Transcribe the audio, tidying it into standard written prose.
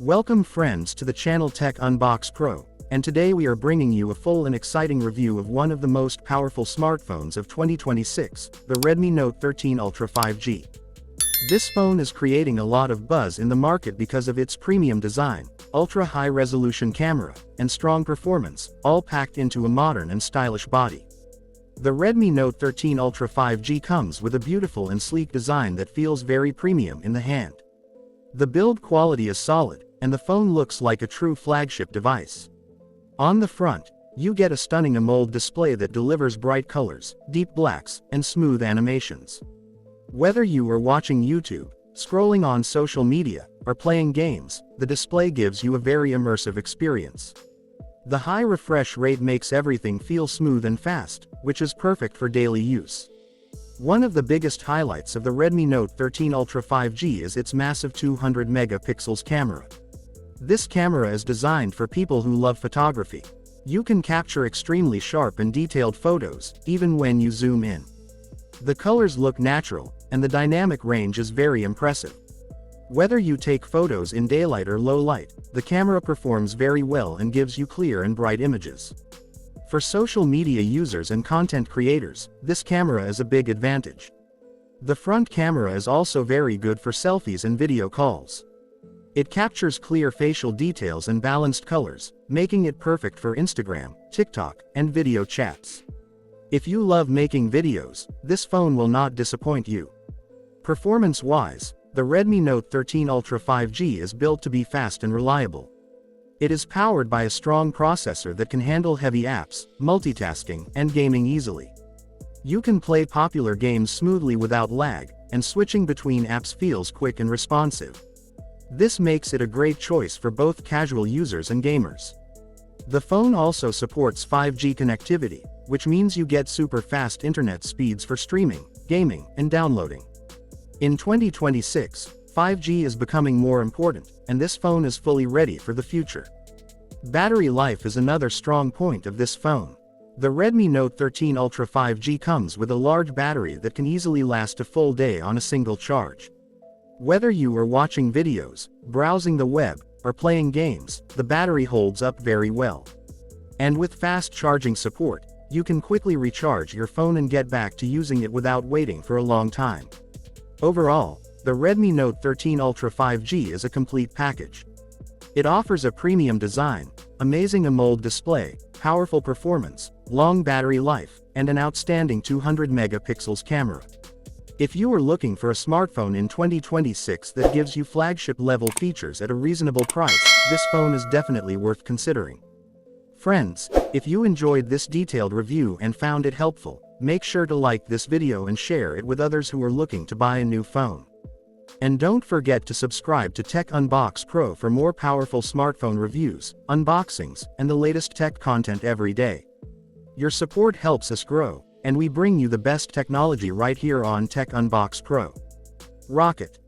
Welcome friends to the channel TechUnboxPro, and today we are bringing you a full and exciting review of one of the most powerful smartphones of 2026, the Redmi Note 13 Ultra 5G. This phone is creating a lot of buzz in the market because of its premium design, ultra-high-resolution camera, and strong performance, all packed into a modern and stylish body. The Redmi Note 13 Ultra 5G comes with a beautiful and sleek design that feels very premium in the hand. The build quality is solid, and the phone looks like a true flagship device. On the front, you get a stunning AMOLED display that delivers bright colors, deep blacks, and smooth animations. Whether you are watching YouTube, scrolling on social media, or playing games, the display gives you a very immersive experience. The high refresh rate makes everything feel smooth and fast, which is perfect for daily use. One of the biggest highlights of the Redmi Note 13 Ultra 5G is its massive 200 megapixels camera. This camera is designed for people who love photography. You can capture extremely sharp and detailed photos, even when you zoom in. The colors look natural, and the dynamic range is very impressive. Whether you take photos in daylight or low light, the camera performs very well and gives you clear and bright images. For social media users and content creators, this camera is a big advantage. The front camera is also very good for selfies and video calls. It captures clear facial details and balanced colors, making it perfect for Instagram, TikTok, and video chats. If you love making videos, this phone will not disappoint you. Performance-wise, the Redmi Note 13 Ultra 5G is built to be fast and reliable. It is powered by a strong processor that can handle heavy apps, multitasking, and gaming easily. You can play popular games smoothly without lag, and switching between apps feels quick and responsive. This makes it a great choice for both casual users and gamers. The phone also supports 5G connectivity, which means you get super fast internet speeds for streaming, gaming, and downloading. In 2026, 5G is becoming more important, and this phone is fully ready for the future. Battery life is another strong point of this phone. The Redmi Note 13 Ultra 5G comes with a large battery that can easily last a full day on a single charge. Whether you are watching videos, browsing the web, or playing games, the battery holds up very well. And with fast charging support, you can quickly recharge your phone and get back to using it without waiting for a long time. Overall, the Redmi Note 13 Ultra 5G is a complete package. It offers a premium design, amazing AMOLED display, powerful performance, long battery life, and an outstanding 200 megapixels camera. If you are looking for a smartphone in 2026 that gives you flagship-level features at a reasonable price, this phone is definitely worth considering. Friends, if you enjoyed this detailed review and found it helpful, make sure to like this video and share it with others who are looking to buy a new phone. And don't forget to subscribe to TechUnboxPro for more powerful smartphone reviews, unboxings, and the latest tech content every day. Your support helps us grow, and we bring you the best technology right here on TechUnboxPro. Rock it!